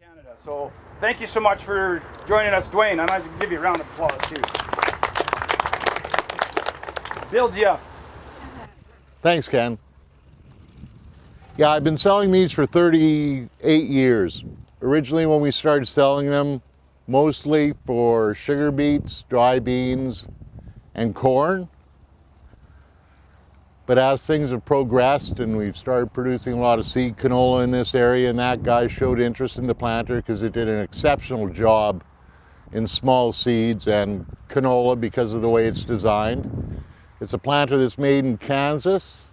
Canada. So thank you so much for joining us, Dwayne. I might give you a round of applause too. Build you up. Thanks, Ken. Yeah, I've been selling these for 38 years. Originally, when we started selling them, mostly for sugar beets, dry beans, and corn. But as things have progressed and we've started producing a lot of seed canola in this area, and that guy showed interest in the planter because it did an exceptional job in small seeds and canola because of the way it's designed. It's a planter that's made in Kansas.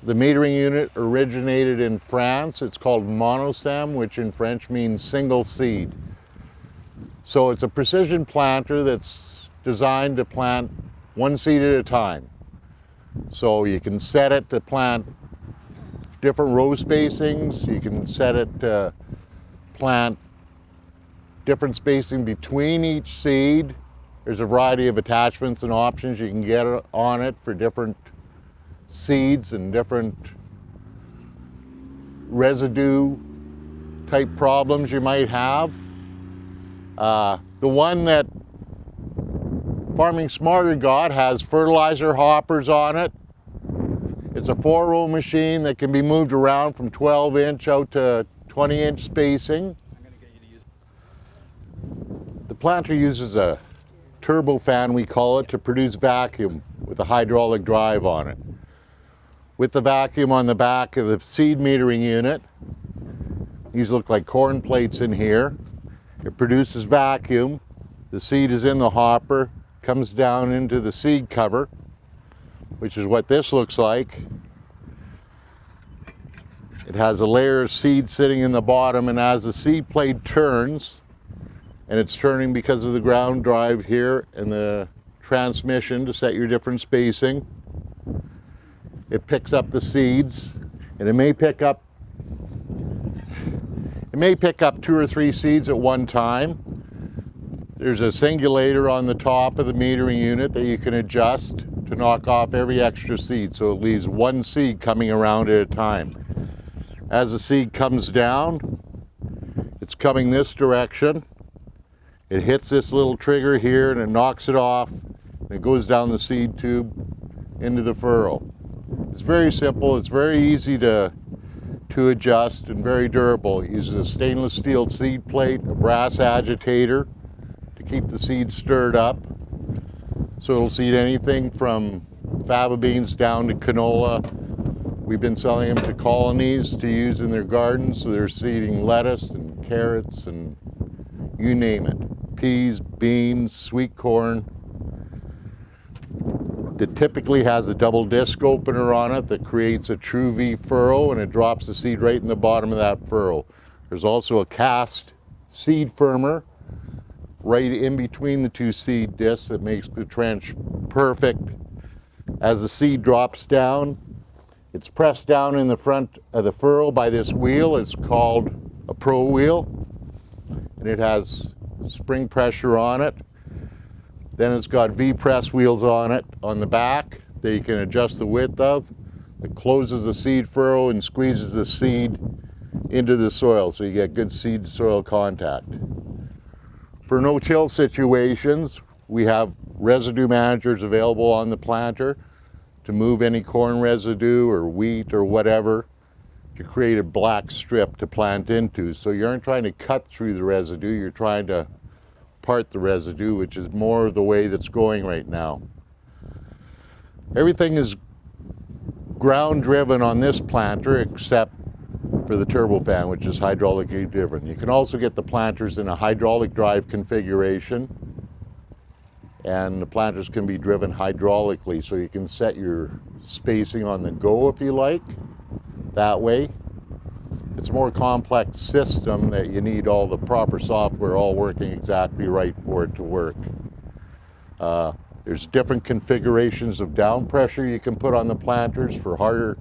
The metering unit originated in France. It's called monostem, which in French means single seed. So it's a precision planter that's designed to plant one seed at a time. So you can set it to plant different row spacings. You can set it to plant different spacing between each seed. There's a variety of attachments and options you can get on it for different seeds and different residue type problems you might have. The one that Farming Smarter got has fertilizer hoppers on it. It's a 4-row machine that can be moved around from 12-inch out to 20-inch spacing. The planter uses a turbofan, we call it, to produce vacuum with a hydraulic drive on it. With the vacuum on the back of the seed metering unit, these look like corn plates in here. It produces vacuum. The seed is in the hopper, comes down into the seed cover, which is what this looks like. It has a layer of seed sitting in the bottom, and as the seed plate turns, and it's turning because of the ground drive here and the transmission to set your different spacing, it picks up the seeds, and it may pick up 2 or 3 seeds at one time. There's a singulator on the top of the metering unit that you can adjust to knock off every extra seed, so it leaves one seed coming around at a time. As the seed comes down, it's coming this direction. It hits this little trigger here and it knocks it off, and it goes down the seed tube into the furrow. It's very simple, it's very easy to adjust and very durable. It uses a stainless steel seed plate, a brass agitator to keep the seeds stirred up. So it'll seed anything from faba beans down to canola. We've been selling them to colonies to use in their gardens, so they're seeding lettuce and carrots and you name it. Peas, beans, sweet corn. It typically has a double disc opener on it that creates a true V furrow, and it drops the seed right in the bottom of that furrow. There's also a cast seed firmer right in between the 2 seed discs that makes the trench perfect. As the seed drops down, it's pressed down in the front of the furrow by this wheel. It's called a Pro wheel, and it has spring pressure on it. Then it's got V-press wheels on it on the back that you can adjust the width of. It closes the seed furrow and squeezes the seed into the soil, so you get good seed-soil contact. For no-till situations, we have residue managers available on the planter to move any corn residue or wheat or whatever to create a black strip to plant into. So you aren't trying to cut through the residue, you're trying to part the residue, which is more the way that's going right now. Everything is ground driven on this planter except for the turbofan, which is hydraulically driven. You can also get the planters in a hydraulic drive configuration, and the planters can be driven hydraulically, so you can set your spacing on the go if you like, that way. It's a more complex system that you need all the proper software all working exactly right for it to work. There's different configurations of down pressure you can put on the planters for harder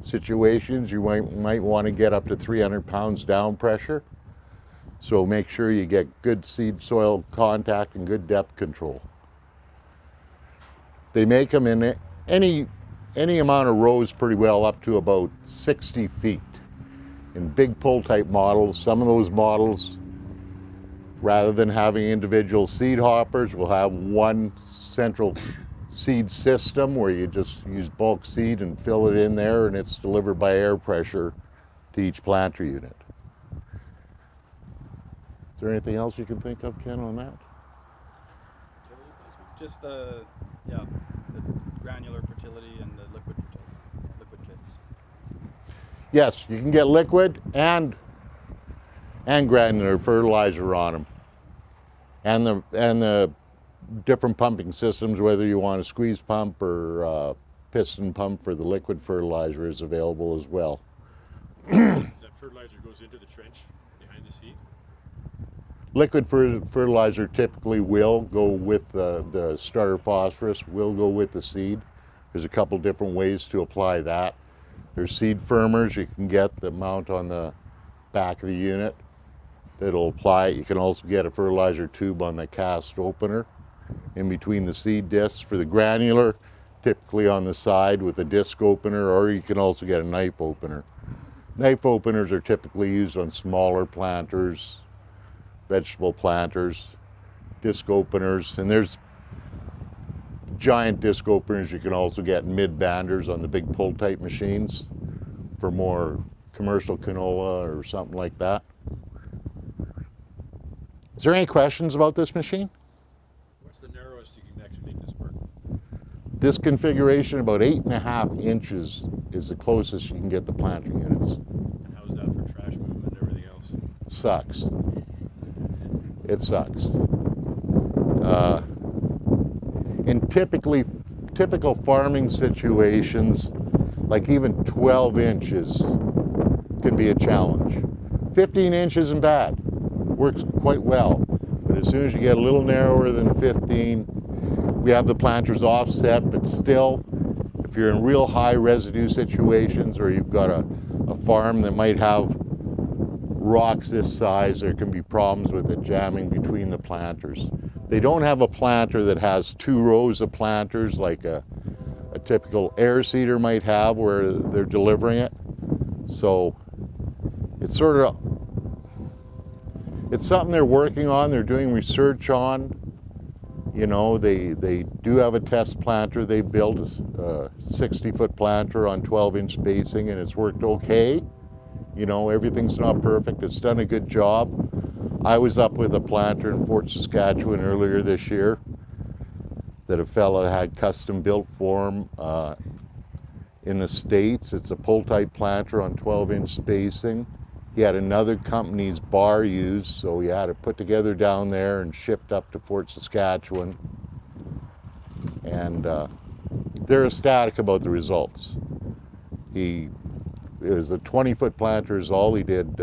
situations. You might want to get up to 300 pounds down pressure. So make sure you get good seed soil contact and good depth control. They make them in any amount of rows pretty well up to about 60 feet. in big pull type models. Some of those models, rather than having individual seed hoppers, will have one central seed system where you just use bulk seed and fill it in there, and it's delivered by air pressure to each planter unit. Is there anything else you can think of, Ken, on that? Just the granular fertility and the liquid kits. Yes, you can get liquid and granular fertilizer on them, and the different pumping systems, whether you want a squeeze pump or piston pump for the liquid fertilizer, is available as well. That fertilizer goes into the trench behind the seed? Liquid fertilizer typically will go with the starter phosphorus, will go with the seed. There's a couple different ways to apply that. There's seed firmers you can get that mount on the back of the unit that'll apply it. You can also get a fertilizer tube on the cast opener in between the seed discs. For the granular, typically on the side with a disc opener, or you can also get a knife opener. Knife openers are typically used on smaller planters, vegetable planters, disc openers, and there's giant disc openers you can also get mid-banders on the big pull type machines for more commercial canola or something like that. Is there any questions about this machine? What's the narrowest you can actually make this work? This configuration, about 8.5 inches is the closest you can get the planter units. And how is that for trash movement and everything else? It sucks. It sucks. In typical farming situations, like even 12 inches can be a challenge. 15 inches isn't bad, works quite well. But as soon as you get a little narrower than 15, we have the planters offset, but still, if you're in real high residue situations or you've got a farm that might have rocks this size, there can be problems with it jamming between the planters. They don't have a planter that has 2 rows of planters like a typical air seeder might have where they're delivering it. So it's it's something they're working on, they're doing research on. You know, they do have a test planter. They built a 60-foot planter on 12-inch spacing, and it's worked okay. You know, everything's not perfect. It's done a good job. I was up with a planter in Fort Saskatchewan earlier this year that a fella had custom built for him in the States. It's a pull-type planter on 12-inch spacing. He had another company's bar used, so he had it put together down there and shipped up to Fort Saskatchewan. And they're ecstatic about the results. It was a 20-foot planter is all he did.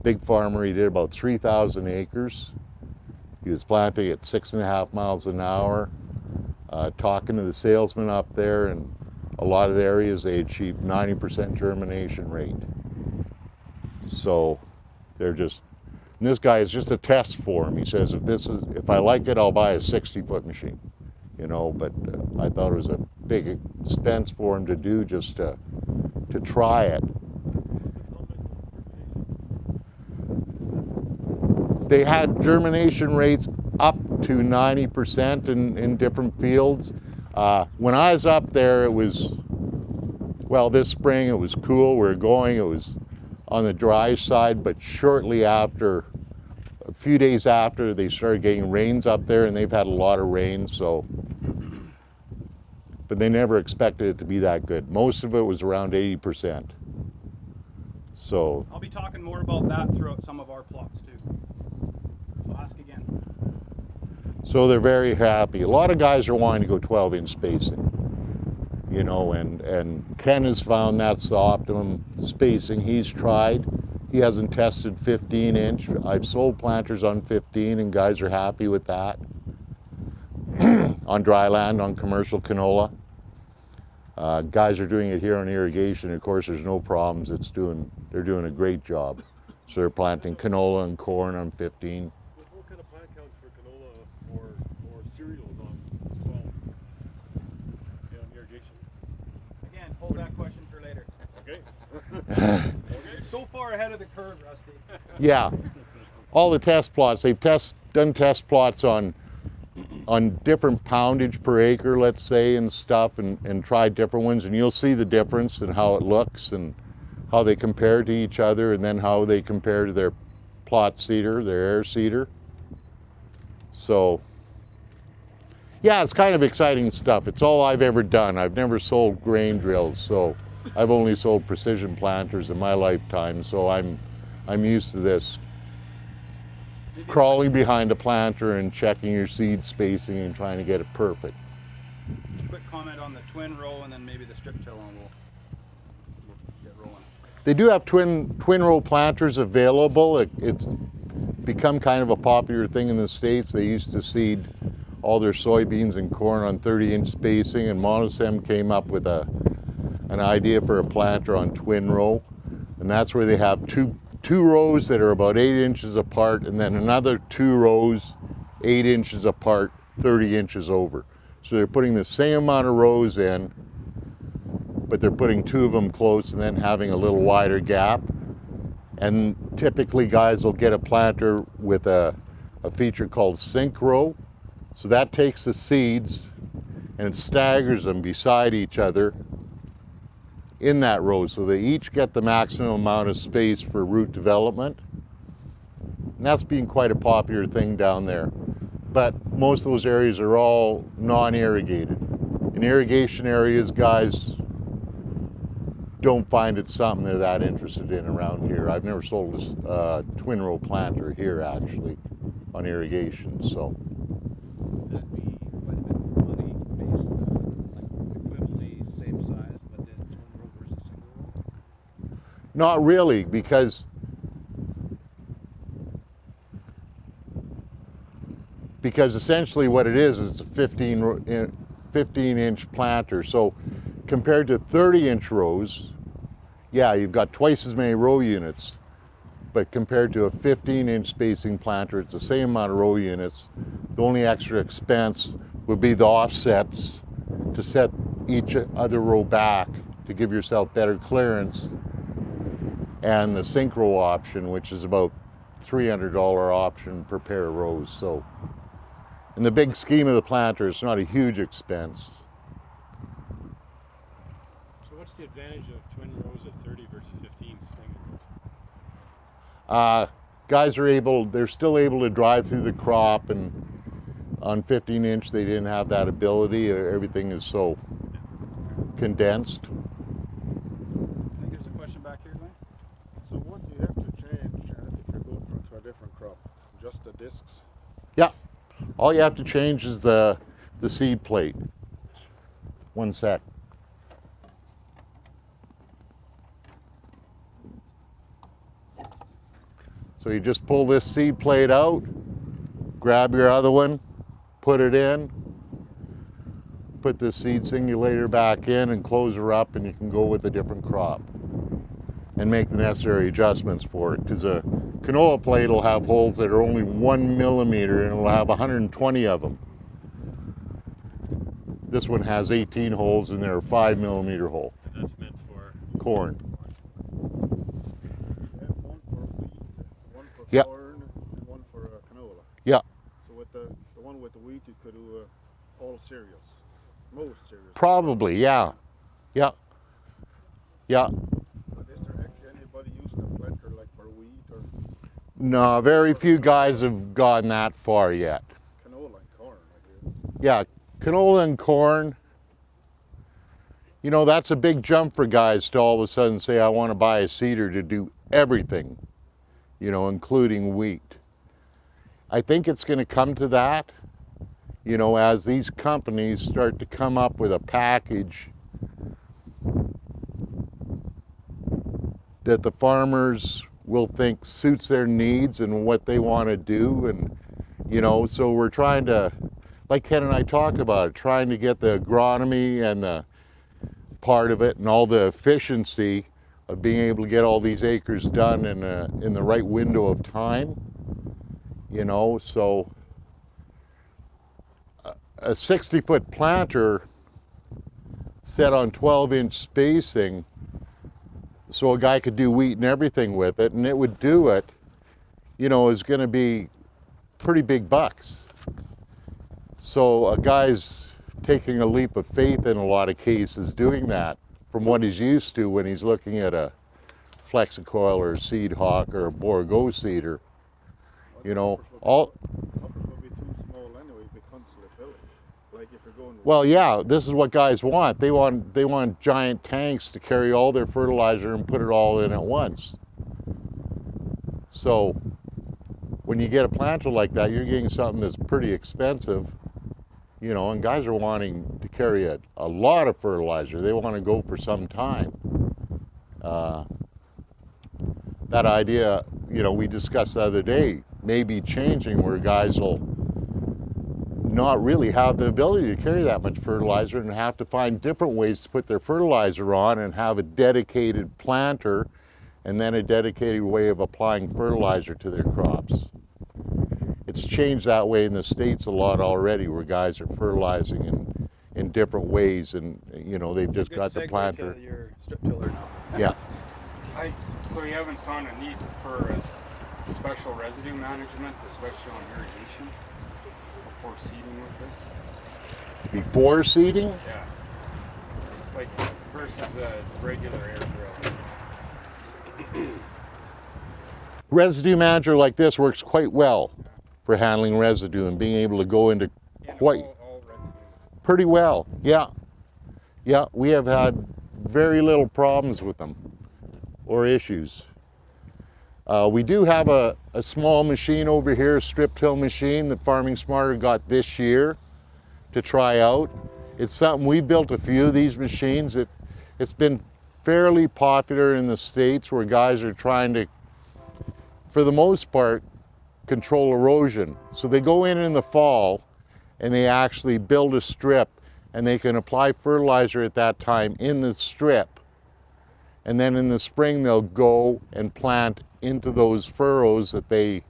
Big farmer, he did about 3,000 acres. He was planting at 6.5 miles an hour. Talking to the salesman up there, and a lot of the areas they achieved 90% germination rate. So they're just, and this guy is just a test for him. He says, if I like it, I'll buy a 60-foot machine, you know. But I thought it was a big expense for him to do just to try it. They had germination rates up to 90% in different fields. When I was up there, it was, well, this spring it was cool. We were going, it was on the dry side, but shortly after, a few days after, they started getting rains up there, and they've had a lot of rain, so, but they never expected it to be that good. Most of it was around 80%. So I'll be talking more about that throughout some of our plots too. So ask again. So they're very happy. A lot of guys are wanting to go 12-inch spacing, you know, and Ken has found that's the optimum spacing he's tried. He hasn't tested 15-inch. I've sold planters on 15, and guys are happy with that. On dry land, on commercial canola. Guys are doing it here on irrigation. Of course, there's no problems. They're doing a great job. So they're planting canola and corn on 15. What kind of plant counts for canola or cereals on 12? Okay, on irrigation. Again, hold that question for later. Okay. Okay. So far ahead of the curve, Rusty. Yeah, all the test plots, they've done test plots on different poundage per acre, let's say, and stuff, and tried different ones, and you'll see the difference in how it looks and how they compare to each other, and then how they compare to their plot seeder, their air seeder. So, yeah, it's kind of exciting stuff. It's all I've ever done. I've never sold grain drills, so I've only sold precision planters in my lifetime, so I'm used to this. Crawling behind a planter and checking your seed spacing and trying to get it perfect. Quick comment on the twin row and then maybe the strip till, and we'll get rolling. They do have twin row planters available. It's become kind of a popular thing in the States. They used to seed all their soybeans and corn on 30-inch spacing, and Monosem came up with an idea for a planter on twin row, and that's where they have two rows that are about 8 inches apart, and then another 2 rows 8 inches apart, 30 inches over. So they're putting the same amount of rows in, but they're putting 2 of them close and then having a little wider gap. And typically guys will get a planter with a feature called sync row. So that takes the seeds and it staggers them beside each other in that row, so they each get the maximum amount of space for root development. And that's been quite a popular thing down there. But most of those areas are all non-irrigated. In irrigation areas, guys don't find it something they're that interested in around here. I've never sold a twin row planter here actually on irrigation, so. That'd be quite a bit more money based like equivalently same size, but then twin row versus single row? Not really, because essentially what it is a 15-inch planter. So compared to 30-inch rows, yeah, you've got twice as many row units, but compared to a 15-inch spacing planter, it's the same amount of row units. The only extra expense would be the offsets to set each other row back to give yourself better clearance, and the sync row option, which is about $300 option per pair of rows. So in the big scheme of the planter, it's not a huge expense. So what's the advantage of twin rows at 30 versus 15 single rows? Guys they're still able to drive through the crop, and on 15-inch they didn't have that ability. Everything is so condensed. I think there's a question back here, Dwayne. So what do you have to change if you're going to a different crop? Just the discs? Yeah, all you have to change is the seed plate. One sec. So you just pull this seed plate out, grab your other one, put it in, put the seed singulator back in and close her up, and you can go with a different crop and make the necessary adjustments for it, because a canola plate will have holes that are only 1 millimeter and it'll have 120 of them. This one has 18 holes and they're a 5 millimeter hole. And that's meant for Corn. You have one for wheat, one for Yep. corn, and one for canola. Yeah, So with the one with the wheat, you could do all cereals, most cereals. probably, yeah. Yeah. Yeah. But is there actually anybody using a planter like for wheat or No, very few guys have gotten that far yet. canola and corn? I hear. Yeah, canola and corn, you know, that's a big jump for guys to all of a sudden say, I want to buy a seeder to do everything, you know, including wheat. I think it's going to come to that, you know, as these companies start to come up with a package that the farmers will think suits their needs and what they want to do. And, you know, so we're trying to, like Ken and I talked about, trying to get the agronomy and the part of it and all the efficiency of being able to get all these acres done in the right window of time, you know. So a 60-foot planter set on 12-inch spacing so a guy could do wheat and everything with it, and it would do it, you know, is going to be pretty big bucks. So a guy's taking a leap of faith in a lot of cases doing that from what he's used to when he's looking at a Flexicoil or a Seed Hawk or a Borgo seeder. You know, all. Hoppers will be too small anyway, be constantly filling. Like if you're going. Well, yeah, this is what guys want. They want giant tanks to carry all their fertilizer and put it all in at once. So when you get a planter like that, you're getting something that's pretty expensive, you know, and guys are wanting to carry a lot of fertilizer. They want to go for some time. That idea, you know, we discussed the other day, may be changing where guys will not really have the ability to carry that much fertilizer and have to find different ways to put their fertilizer on and have a dedicated planter and then a dedicated way of applying fertilizer to their crops. It's changed that way in the States a lot already, where guys are fertilizing in different ways, and you know, they've just got the planter. To your strip tiller now. Yeah. So you haven't found a need for a special residue management, especially on irrigation, before seeding with this? Before seeding? Yeah. Like versus a regular air drill. Residue manager like this works quite well for handling residue and being able to go into quite all residue. pretty well. Yeah. Yeah, we have had very little problems with them or issues. We do have a small machine over here, a strip till machine that Farming Smarter got this year to try out. It's something, we built a few of these machines. It's been fairly popular in the States where guys are trying to, for the most part, control erosion. So they go in the fall and they actually build a strip and they can apply fertilizer at that time in the strip. And then in the spring, they'll go and plant into those furrows that they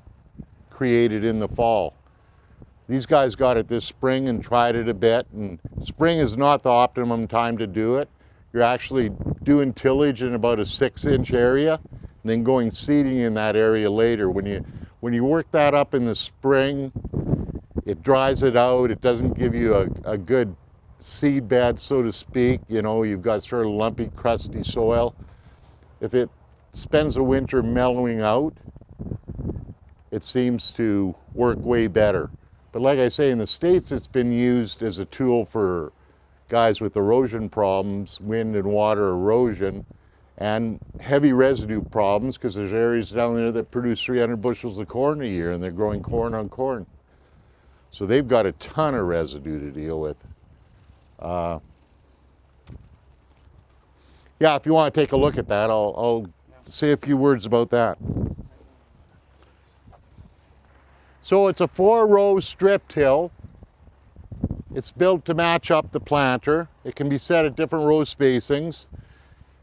created in the fall. These guys got it this spring and tried it a bit, and spring is not the optimum time to do it. You're actually doing tillage in about a 6-inch area, and then going seeding in that area later. When you work that up in the spring, it dries it out. It doesn't give you a good seed bed, so to speak. You know, you've got sort of lumpy, crusty soil. If it spends the winter mellowing out, it seems to work way better. But like I say, in the States, it's been used as a tool for guys with erosion problems, wind and water erosion, and heavy residue problems, because there's areas down there that produce 300 bushels of corn a year, and they're growing corn on corn. So they've got a ton of residue to deal with. Yeah, if you want to take a look at that, I'll say a few words about that. So it's a 4-row strip till. It's built to match up the planter. It can be set at different row spacings.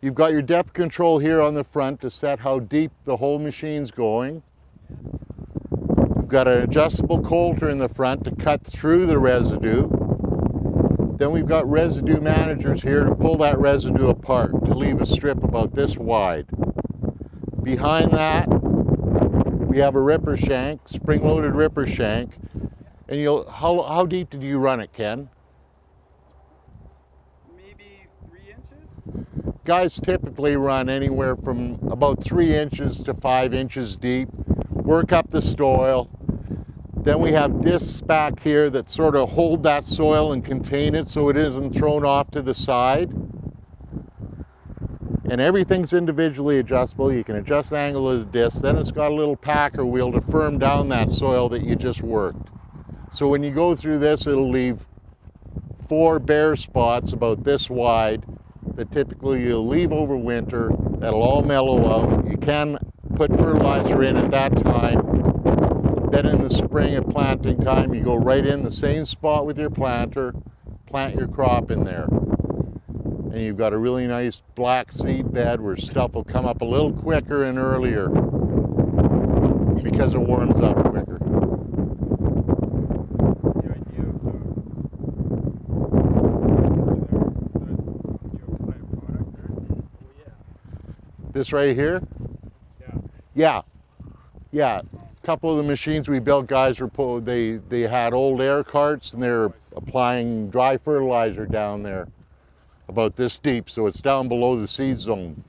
You've got your depth control here on the front to set how deep the whole machine's going. You've got an adjustable coulter in the front to cut through the residue. Then we've got residue managers here to pull that residue apart to leave a strip about this wide. Behind that, we have a ripper shank, spring-loaded ripper shank. And how deep did you run it, Ken? Maybe 3 inches? Guys typically run anywhere from about 3 inches to 5 inches deep. Work up the soil. Then we have discs back here that sort of hold that soil and contain it so it isn't thrown off to the side. And everything's individually adjustable. You can adjust the angle of the disc. Then it's got a little packer wheel to firm down that soil that you just worked. So when you go through this, it'll leave 4 bare spots about this wide that typically you'll leave over winter. That'll all mellow out. You can put fertilizer in at that time. Then in the spring at planting time, you go right in the same spot with your planter, plant your crop in there. And you've got a really nice black seed bed where stuff will come up a little quicker and earlier because it warms up quicker. What's the idea of you apply a product there? Well, yeah. This right here? Yeah. Yeah. Yeah. A couple of the machines we built, guys were they had old air carts and they're applying dry fertilizer down there about this deep, so it's down below the seed zone.